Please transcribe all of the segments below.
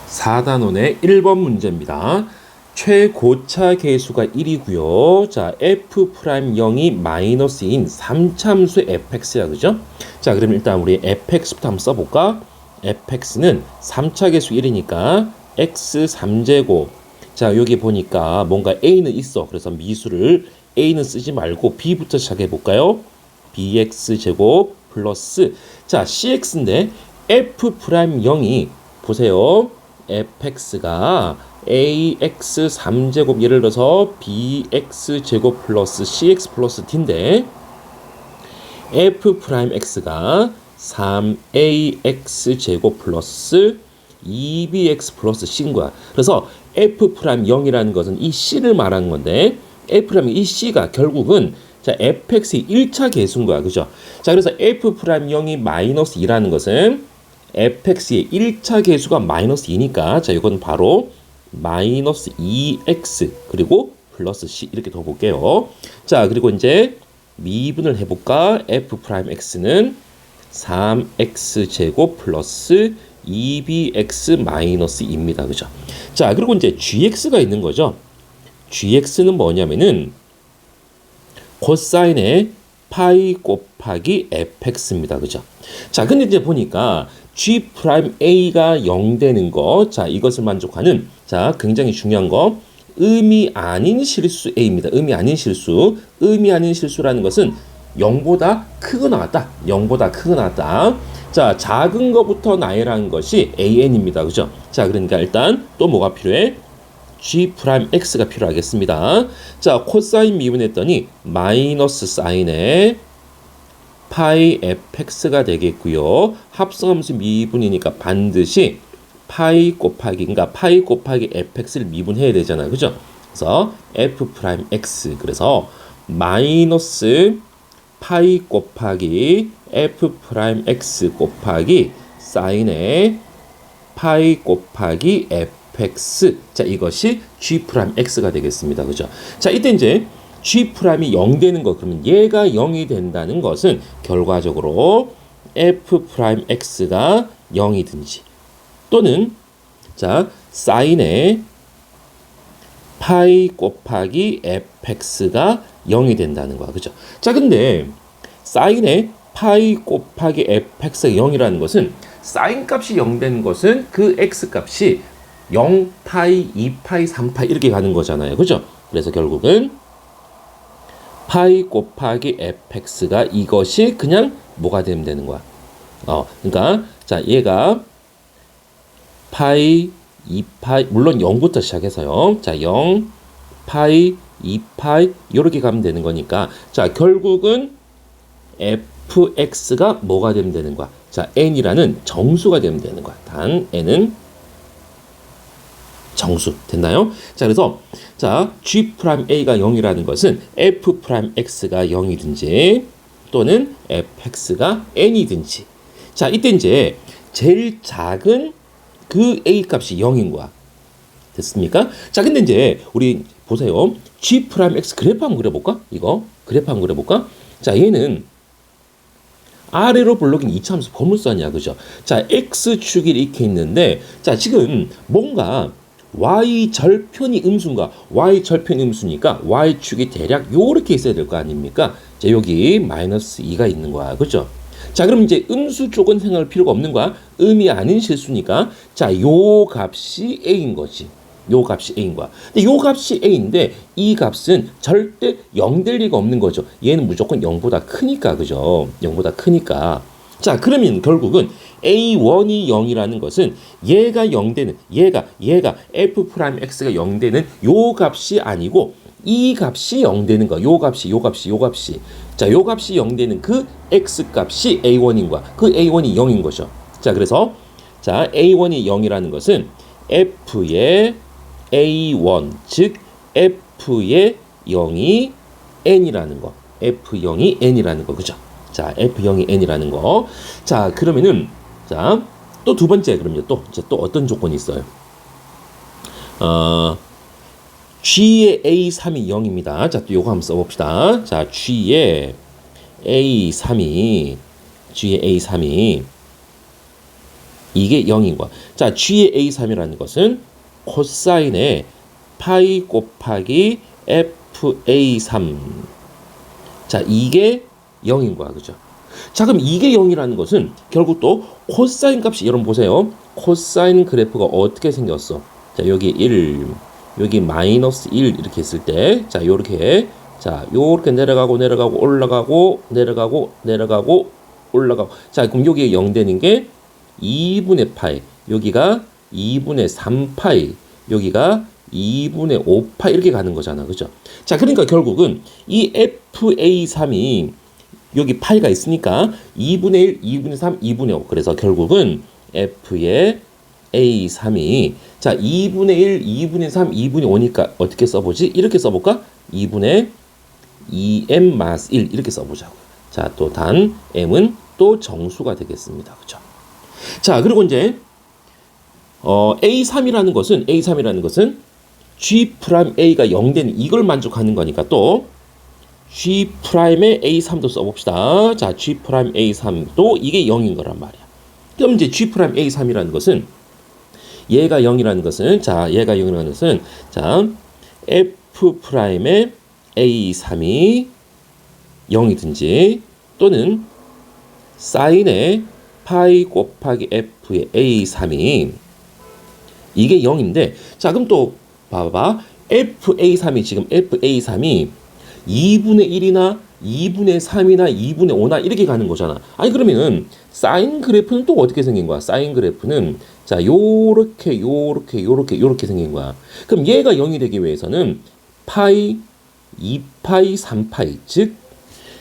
4단원의 1번 문제입니다. 최고차 계수가 1이고요. 자, f'0이 마이너스인 3참수 fx야, 그죠? 자, 그럼 일단 우리 fx부터 한번 써볼까? fx는 3차 계수 1이니까 x 3제곱. 자, 여기 보니까 뭔가 a는 있어. 그래서 미수를 a는 쓰지 말고 b부터 시작해 볼까요? bx 제곱 플러스, 자, cx인데 f'0이 보세요. fx가 ax 3제곱, 예를 들어서 bx 제곱 플러스 cx 플러스 d인데 f'x가 3ax 제곱 플러스 2bx 플러스 c인 거야. 그래서 f'0이라는 것은 이 c를 말하는 건데 f'이 c가 결국은 자, fx의 1차 계수인 거야. 그죠? 자, 그래서 f'0이 마이너스 2라는 것은 fx의 1차 계수가 마이너스 2니까 자, 이건 바로 마이너스 2x 그리고 플러스 c 이렇게 더 볼게요. 자, 그리고 이제 미분을 해볼까? f'x는 3x 제곱 플러스 2bx 마이너스 2입니다. 그죠? 자, 그리고 이제 gx가 있는 거죠. gx는 뭐냐면은 코사인의 파이 곱하기 fx입니다. 그죠? 자, 근데 이제 보니까 g'a가 0 되는 거, 자, 이것을 만족하는, 자, 굉장히 중요한 거, 의미 아닌 실수 a입니다. 의미 아닌 실수. 의미 아닌 실수라는 것은 0보다 크고 나왔다. 0보다 크고 나왔다. 자, 작은 거부터 나열한 것이 an입니다. 그죠? 자, 그러니까 일단 또 뭐가 필요해? g'x가 필요하겠습니다. 자, 코사인 미분했더니 마이너스 사인에 파이 fx가 되겠고요. 합성함수 미분이니까 반드시 파이 곱하기, 그러니까 파이 곱하기 fx를 미분해야 되잖아요. 그죠? 그래서 f'x, 그래서 마이너스 파이 곱하기 f'x 곱하기 사인에 파이 곱하기 fx. 자, 이것이 g'x가 되겠습니다. 그죠? 자, 이때 이제 g'이 0 되는 거, 그러면 얘가 0이 된다는 것은 결과적으로 f'x가 0이든지 또는 자, 사인의 파이 곱하기 fx가 0이 된다는 거야. 그죠? 자, 근데 사인의 파이 곱하기 fx가 0이라는 것은 사인 값이 0 되는 것은 그 x 값이 0파이, 2파이, 3파이 이렇게 가는 거잖아요. 그죠? 그래서 결국은 파이 곱하기 fx가 이것이 그냥 뭐가 되면 되는 거야. 그러니까 자, 얘가 파이, 2파이, 물론 0부터 시작해서요. 자, 0, 파이, 2파이 이렇게 가면 되는 거니까 자, 결국은 fx가 뭐가 되면 되는 거야. 자, n이라는 정수가 되면 되는 거야. 단 n은 정수. 됐나요? 자, 그래서 자, g'a가 0이라는 것은 f'x가 0이든지 또는 fx가 n이든지. 자, 이때 이제 제일 작은 그 a 값이 0인 거야. 됐습니까? 자, 근데 이제 우리 보세요. g'x 그래프 한번 그려볼까? 이거 그래프 한번 그려볼까? 자, 얘는 아래로 블록인 이차함수 보물선이야. 그죠? 자, x축이 이렇게 있는데 자, 지금 뭔가 y절편이 음수인가? y절편이 음수니까 y축이 대략 요렇게 있어야 될 거 아닙니까? 자, 여기 마이너스 2가 있는 거야. 그죠? 자, 그럼 이제 음수 쪽은 생각할 필요가 없는 거야. 의미 아닌 실수니까 자, 요 값이 a인 거지. 요 값이 a인 거야. 근데 요 값이 a인데 이 값은 절대 0 될 리가 없는 거죠. 얘는 무조건 0보다 크니까. 그죠? 0보다 크니까. 자, 그러면 결국은 a1이 0이라는 것은 얘가 0 되는, 얘가 f'x가 0 되는 요 값이 아니고 이 값이 0 되는 거야. 요 값이. 자, 요 값이 0 되는 그 x 값이 a1인 거야. 그 a1이 0인 거죠. 자, 그래서 자, a1이 0이라는 것은 f의 a1, 즉 f의 0이 n이라는 거. f0이 n이라는 거. 그죠? 자, f0이 n이라는 거. 자, 그러면은 자, 또 두 번째, 그럼요. 또 이제 또 어떤 조건이 있어요? g의 a3이 0입니다. 자, 또 요거 한번 써봅시다. 자, g의 a3이 이게 0인 거야. 자, G의 A3이라는 것은 코사인의 파이 곱하기 FA3. 자, 이게 0인 거야. 그죠? 자, 그럼 이게 0이라는 것은 결국 또 코사인 값이, 여러분 보세요. 코사인 그래프가 어떻게 생겼어? 자, 여기 1, 여기 마이너스 1 이렇게 했을 때, 자, 요렇게, 자, 요렇게 내려가고 내려가고 올라가고 내려가고 내려가고 올라가고. 자, 그럼 여기에 0 되는 게 2분의 파이, 여기가 2분의 3파이, 여기가 2분의 5파이 이렇게 가는 거잖아. 그죠? 자, 그러니까 결국은 이 FA3이 여기 파이가 있으니까 2분의 1, 2분의 3, 2분의 5. 그래서 결국은 F의 A3이 자 2분의 1, 2분의 3, 2분의 5니까 어떻게 써보지? 이렇게 써볼까? 2분의 2m 마이너스 1 이렇게 써보자고. 자, 또 단 m은 또 정수가 되겠습니다. 그죠? 자, 그리고 이제 A3이라는 것은 G'A가 0 되는 이걸 만족하는 거니까 또 G'의 A3도 써봅시다. 자, G'A3도 이게 0인 거란 말이야. 그럼 이제 G'A3이라는 것은 얘가 0이라는 것은 자, 얘가 0이라는 것은 자, F'의 A3이 0이든지 또는 사인의 파이 곱하기 F의 A3이 이게 0인데 자, 그럼 또 봐봐. FA3이 지금 FA3이 2분의 1이나 2분의 3이나 2분의 5나 이렇게 가는 거잖아. 아니 그러면은 사인 그래프는 또 어떻게 생긴 거야? 사인 그래프는 자, 요렇게 생긴 거야. 그럼 얘가 0이 되기 위해서는 파이, 2파이, 3파이 즉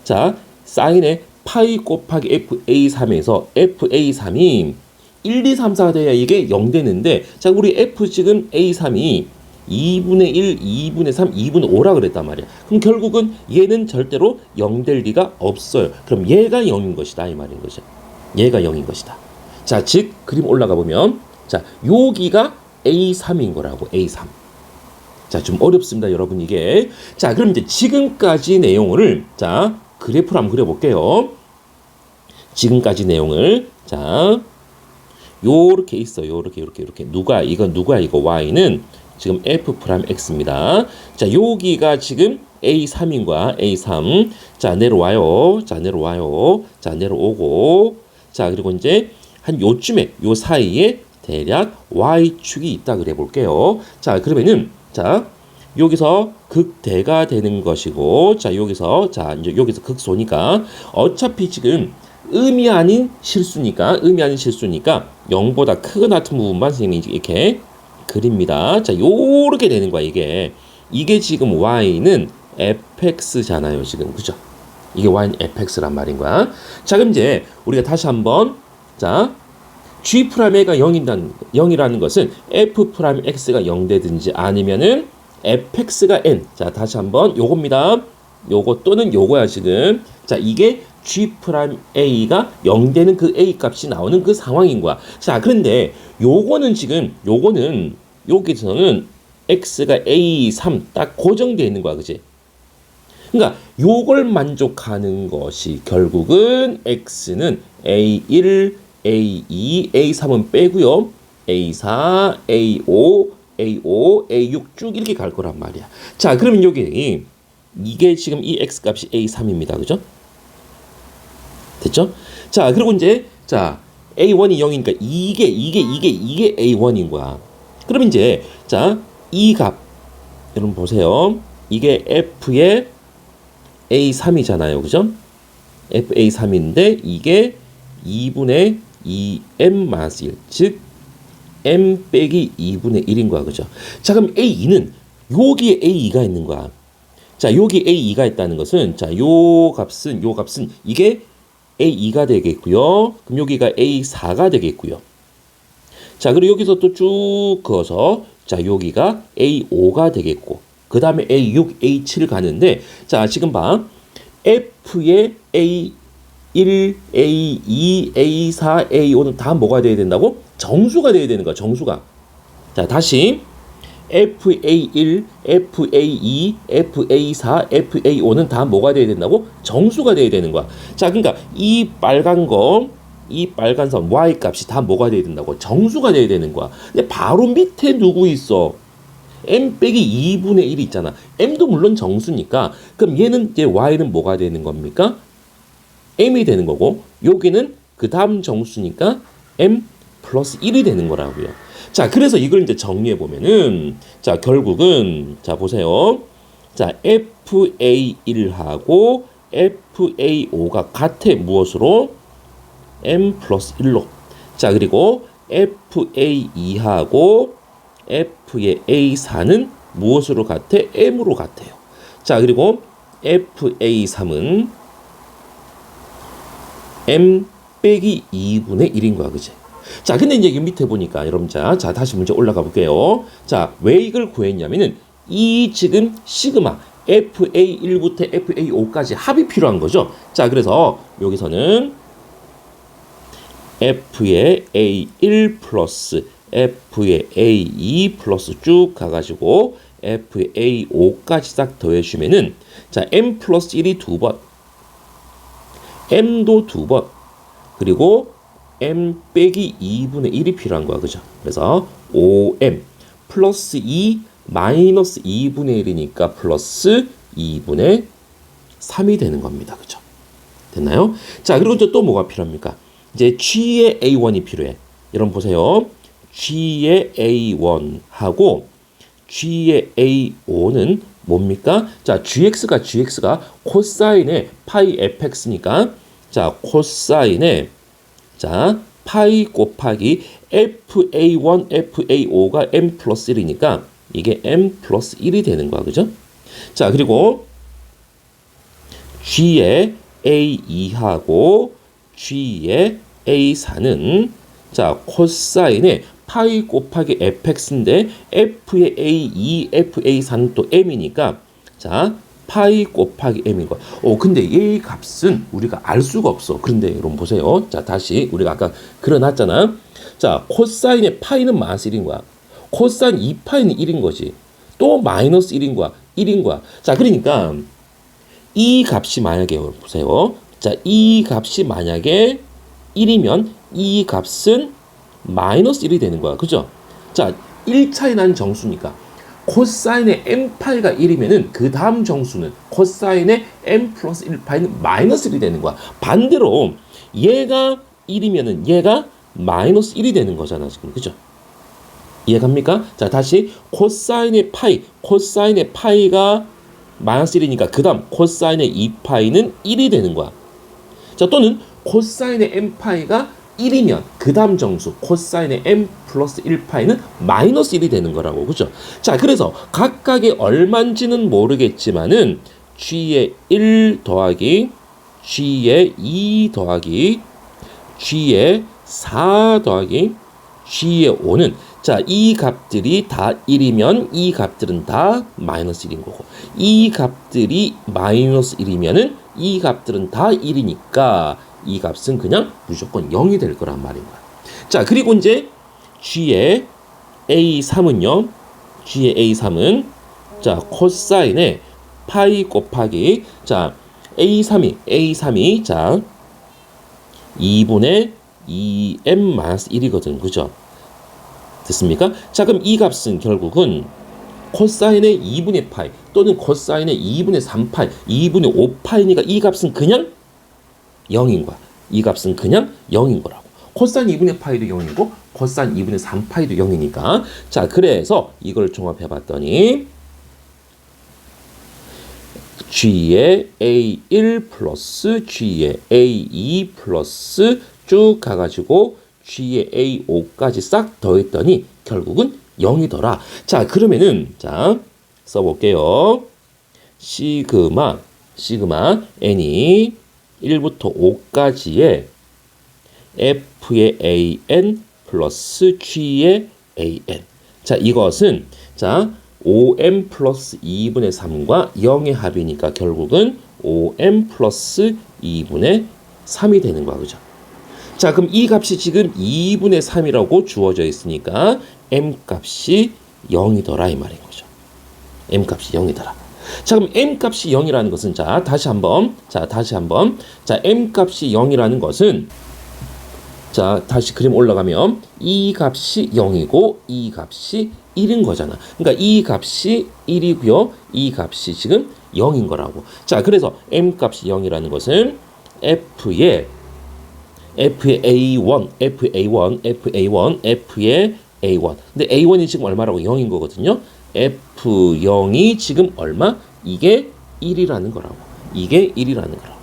자, 사인의 파이 곱하기 FA3에서 FA3이 1, 2, 3, 4가 돼야 이게 0 되는데 자, 우리 F 지금 A3이 2분의 1, 2분의 3, 2분의 5라 그랬단 말이야. 그럼 결국은 얘는 절대로 0 될 리가 없어요. 그럼 얘가 0인 것이다 이 말인 거죠. 얘가 0인 것이다. 자, 즉 그림 올라가 보면 자, 여기가 A3인 거라고. A3. 자, 좀 어렵습니다, 여러분 이게. 자, 그럼 이제 지금까지 내용을 자, 그래프로 한번 그려볼게요. 지금까지 내용을 자, 요렇게 있어. 요렇게. 누가 이거 Y는 지금 F'X입니다. 자, 여기가 지금 A3인 거야. A3. 자, 내려와요. 자, 내려오고. 자, 그리고 이제 한 요쯤에 요 사이에 대략 Y축이 있다 그래 볼게요. 자, 그러면은 자, 여기서 극대가 되는 것이고 자, 여기서 극소니까 어차피 지금 의미 아닌 실수니까 0보다 크고 같은 부분만 선생님이 이렇게 그립니다. 자, 요렇게 되는 거야, 이게. 이게 지금 Y는 fx잖아요, 지금. 그죠? 이게 Y는 fx란 말인 거야. 자, 그럼 이제 우리가 다시 한번 자, G'A가 0이라는 것은 F'X가 0 되든지 아니면은 fx가 n. 자, 다시 한번 요겁니다. 요거 또는 요거야, 지금. 자, 이게 G'A가 0 되는 그 A 값이 나오는 그 상황인 거야. 자, 그런데 요거는 여기서는 X가 A3 딱 고정되어 있는 거야. 그지? 그러니까 요걸 만족하는 것이 결국은 X는 A1, A2, A3은 빼고요. A4, A5, A6 쭉 이렇게 갈 거란 말이야. 자, 그러면 이게 지금 이 X 값이 A3입니다. 그죠? 됐죠? 자, 그리고 이제 자, A1이 0이니까 이게 A1인 거야. 그럼 이제 자, 이 값 여러분 보세요. 이게 F의 A3이잖아요. 그죠? FA3인데 이게 2분의 2m 마이너스 1. 즉 m 빼기 2분의 1인 거야. 그죠? 자, 그럼 A2는 여기에 A2가 있는 거야. 자, 여기 A2가 있다는 것은 자, 요 값은 이게 A2가 되겠고요. 그럼 여기가 A4가 되겠고요. 자, 그리고 여기서 또 쭉 그어서 자, 여기가 A5가 되겠고 그 다음에 A6, A7 가는데 자, 지금 봐. F의 A1, A2, A4, A5는 다 뭐가 돼야 된다고? 정수가 돼야 되는 거야. 정수가. 자, 다시 FA1, FA2, FA4, FA5는 다 뭐가 돼야 된다고? 정수가 돼야 되는 거야. 자, 그러니까 이 빨간 거 이 빨간 선 y 값이 다 뭐가 돼야 된다고? 정수가 돼야 되는 거야. 근데 바로 밑에 누구 있어? m 빼기 2분의 1이 있잖아. m도 물론 정수니까 그럼 얘는 이제 y는 뭐가 되는 겁니까? m이 되는 거고 여기는 그 다음 정수니까 m 플러스 1이 되는 거라고요. 자, 그래서 이걸 이제 정리해 보면은 자, 결국은 자, 보세요. 자, FA1하고 FA5가 같아 무엇으로? m 플러스 1로. 자, 그리고 FA2하고 F의 A4는 무엇으로 같아? m으로 같아요. 자, 그리고 FA3은 m 빼기 2분의 1인 거야, 그치? 자, 근데 이제 여기 밑에 보니까 여러분 자 다시 문제 올라가 볼게요. 자, 왜 이걸 구했냐면은 이 지금 시그마 FA1부터 FA5까지 합이 필요한 거죠. 자, 그래서 여기서는 F의 A1 플러스 F의 A2 플러스 쭉 가가지고 F의 A5까지 싹 더해주면은 자, M 플러스 1이 2번, M도 2번, 그리고 M 빼기 2분의 1이 필요한 거야, 그죠? 그래서 5M 플러스 2 마이너스 2분의 1이니까 플러스 2분의 3이 되는 겁니다, 그죠? 됐나요? 자, 그리고 이제 또 뭐가 필요합니까? 이제 G의 A1이 필요해. 여러분 보세요. G의 A1하고 G의 A5는 뭡니까? 자, GX가 코사인의 파이 fx니까 자, 코사인의 자, 파이 곱하기 FA1, FA5가 m 플러스 1이니까 이게 m 플러스 1이 되는 거야, 그죠? 자, 그리고 G의 A2하고 G의 A4는 자, 코사인의 파이 곱하기 fx인데 f의 A2, FA4는 또 m이니까 자, 파이 곱하기 m인 거야. 근데 이 값은 우리가 알 수가 없어. 그런데 여러분 보세요. 자, 다시 우리가 아까 그려놨잖아. 자, 코사인의 파이는 마이너스 1인 거야. 코사인 2파이는 1인 거지. 또 마이너스 1인 거야. 1인 거야. 자, 그러니까 이 값이 만약에 보세요. 자, 이 값이 만약에 1이면 이 값은 마이너스 1이 되는 거야. 그죠? 자, 1차이 난 정수니까 코사인의 m파이가 1이면은 그 다음 정수는 코사인의 m 플러스 1파이는 마이너스 1이 되는 거야. 반대로 얘가 1이면은 얘가 마이너스 1이 되는 거잖아, 지금. 그죠? 이해갑니까? 자, 다시 코사인의 파이가 마이너스 1이니까 그 다음 코사인의 2파이는 1이 되는 거야. 자, 또는 코사인의 m파이가 1이면 그 다음 정수 코사인의 m 플러스 1파이는 마이너스 1이 되는 거라고. 그죠? 자, 그래서 각각의 얼마인지는 모르겠지만은 g의 1 더하기 g의 2 더하기 g의 4 더하기 g의 5는 자, 이 값들이 다 1이면 이 값들은 다 마이너스 1인 거고 이 값들이 마이너스 1이면은 이 값들은 다 1이니까 이 값은 그냥 무조건 0이 될 거란 말인 거야. 자, 그리고 이제 G의 A3은요. G의 A3은 자, 코사인의 파이 곱하기 자, A3이 자, 2분의 2m-1이거든. 그죠? 됐습니까? 자, 그럼 이 값은 결국은 코사인의 2분의 파이 또는 코사인의 2분의 3파이, 2분의 5파이니까 이 값은 그냥 0인 거야. 이 값은 그냥 0인 거라고. 코사인 2분의 파이도 0이고 코사인 2분의 3파이도 0이니까 자, 그래서 이걸 종합해 봤더니 G의 A1 플러스 G의 A2 플러스 쭉 가가지고 G의 A5까지 싹 더했더니 결국은 0이더라. 자, 그러면은 자, 써볼게요. 시그마 n이 1부터 5까지의 F의 AN 플러스 G의 AN. 자, 이것은 자, 5M 플러스 2분의 3과 0의 합이니까 결국은 5M 플러스 2분의 3이 되는 거야. 그죠? 자, 그럼 이 값이 지금 2분의 3이라고 주어져 있으니까 M 값이 0이더라 이 말인 거죠. M 값이 0이더라. 자, 그럼 m 값이 0이라는 것은 자, 다시 한번 자, M 값이 0이라는 것은 자, 다시 그림 올라가면 이 값이 0이고 이 값이 1인 거잖아. 그러니까 이 값이 1이고요. 이 값이 지금 0인 거라고. 자, 그래서 m 값이 0이라는 것은 f의 A1, FA1, FA1, F의 A1. 근데 A1이 지금 얼마라고? 0인 거거든요. F0이 지금 얼마? 이게 1이라는 거라고. 이게 1이라는 거라고.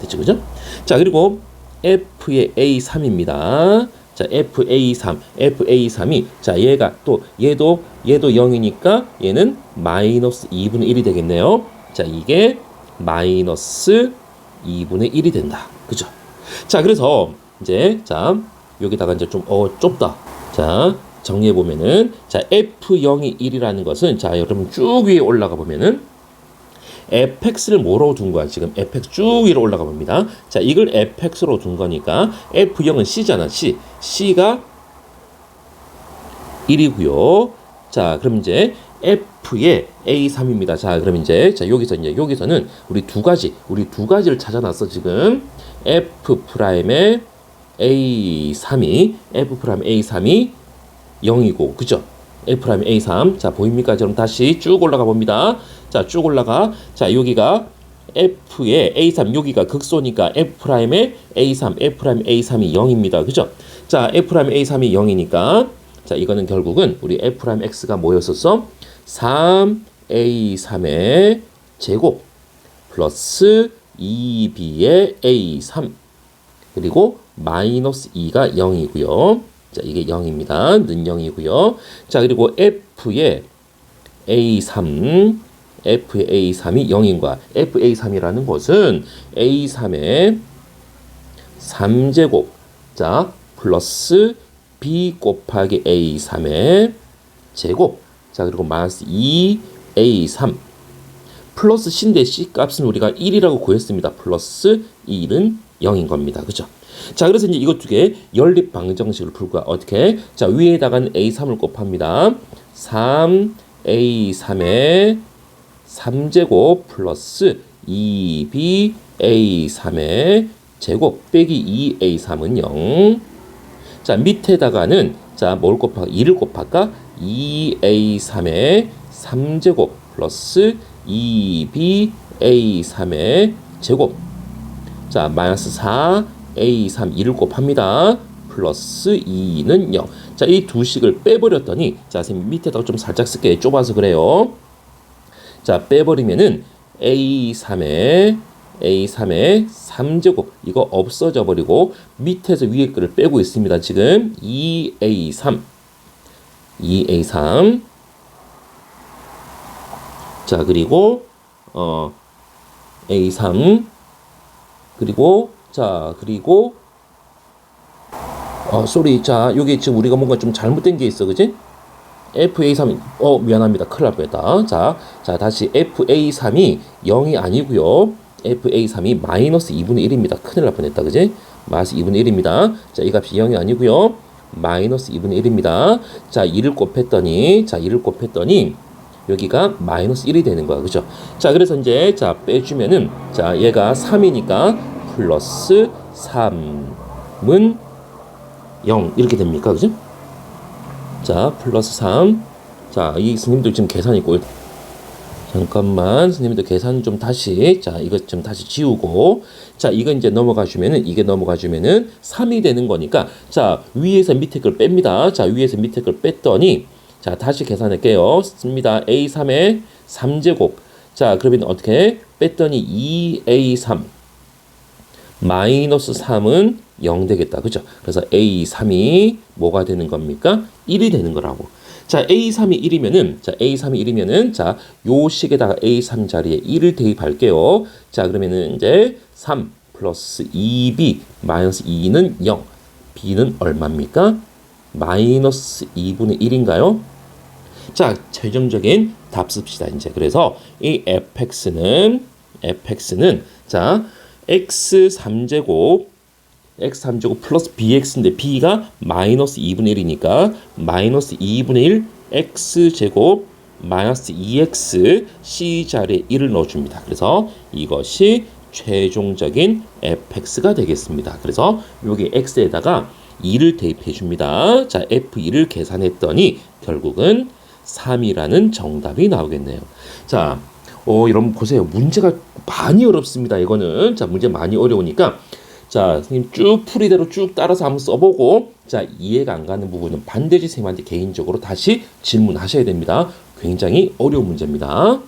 됐죠, 그죠? 자, 그리고 F의 A3입니다. 자, FA3이 자, 얘가 또 얘도 0이니까 얘는 마이너스 2분의 1이 되겠네요. 자, 이게 마이너스 2분의 1이 된다. 그죠? 자, 그래서 이제 자, 여기다가 이제 좀 좁다. 자, 정리해 보면은 자, F0이 1이라는 것은 자, 여러분 쭉 위에 올라가 보면은 fx를 뭐로 둔 거야? 지금 fx 쭉 위로 올라가 봅니다. 자, 이걸 fx로 둔 거니까 f0은 c잖아. c가 1이고요. 자, 그럼 이제 f의 a3입니다. 자, 그럼 이제 자, 여기서는 우리 두 가지를 찾아놨어, 지금. f'의 a3이 0이고, 그죠? F'A 3. 자, 보입니까? 그럼 다시 쭉 올라가 봅니다. 자, 쭉 올라가. 자, 여기가 F의 A3, 여기가 극소니까 F'의 A3, F'A 3이 0입니다. 그죠? 자, F'A 3이 0이니까 자, 이거는 결국은 우리 F'X가 뭐였었어? 3A 3의 제곱 플러스 2B의 A 3 그리고 마이너스 2가 0이고요. 자, 이게 0입니다. 는 0이고요. 자, 그리고 F의 A3이 0인 거야. FA3이라는 것은 A3의 3제곱, 자, 플러스 B 곱하기 A3의 제곱, 자, 그리고 마이너스 2A3 플러스 C인데 C 값은 우리가 1이라고 구했습니다. 플러스 1은 0인 겁니다. 그죠? 자, 그래서 이제 이것 두 개 연립 방정식을 풀 거야. 어떻게? 자, 위에다가는 A3을 곱합니다. 3A3의 3제곱 플러스 2BA3의 제곱 빼기 2A3은 0. 자, 밑에다가는 자, 뭘 곱할까? 2를 곱할까? 2A3의 3제곱 플러스 2BA3의 제곱. 자, 마이너스 4A3 2를 곱합니다. 플러스 2는 0. 자, 이 두 식을 빼버렸더니 자, 선생님 밑에다가 좀 살짝 쓸게. 좁아서 그래요. 자, 빼버리면은 A3의 3제곱 이거 없어져 버리고 밑에서 위에 거를 빼고 있습니다. 지금 2A3 자, 그리고 A3 그리고 자, 그리고 자, 여기 지금 우리가 뭔가 좀 잘못된 게 있어. 그지? FA3 미안합니다. 큰일 날 뻔했다. 자, 다시 FA3이 0이 아니고요. FA3이 마이너스 2분의 1입니다. 큰일 날 뻔했다. 그지? 마이너스 2분의 1입니다. 자, 이 값이 0이 아니고요. 마이너스 2분의 1입니다. 자, 2를 곱했더니 여기가 마이너스 1이 되는 거야. 그죠? 자, 그래서 이제 자, 빼주면은 자, 얘가 3이니까 플러스 3은 0 이렇게 됩니까? 그죠? 자, 플러스 3. 자, 이 스님들 지금 계산이 꼴. 잠깐만, 스님들 계산 좀 다시. 자, 이거 좀 다시 지우고. 자, 이거 이제 이게 넘어가주면은 3이 되는 거니까. 자, 위에서 밑에 걸 뺍니다. 자, 위에서 밑에 걸 뺐더니. 자, 다시 계산할게요. 씁니다. A3의 3제곱. 자, 그러면 어떻게? 뺐더니 2A3. 마이너스 3은 0 되겠다. 그죠? 그래서 A3이 뭐가 되는 겁니까? 1이 되는 거라고. 자, A3이 1이면은, 자, 요 식에다가 A3 자리에 1을 대입할게요. 자, 그러면은 이제 3 플러스 2B 마이너스 2는 0. B는 얼마입니까? 마이너스 2분의 1인가요? 자, 최종적인 답 씁시다, 이제. 그래서 이 fx는, 자, x3제곱 플러스 bx인데 b가 마이너스 2분의 1이니까 마이너스 2분의 1 x제곱 마이너스 2x c 자리에 1을 넣어줍니다. 그래서 이것이 최종적인 fx가 되겠습니다. 그래서 여기 x에다가 2를 대입해 줍니다. 자, F2를 계산했더니 결국은 3이라는 정답이 나오겠네요. 자, 여러분 보세요. 문제가 많이 어렵습니다. 이거는. 자, 문제 많이 어려우니까 자, 선생님 쭉 풀이대로 쭉 따라서 한번 써보고 자, 이해가 안 가는 부분은 반드시 선생님한테 개인적으로 다시 질문하셔야 됩니다. 굉장히 어려운 문제입니다.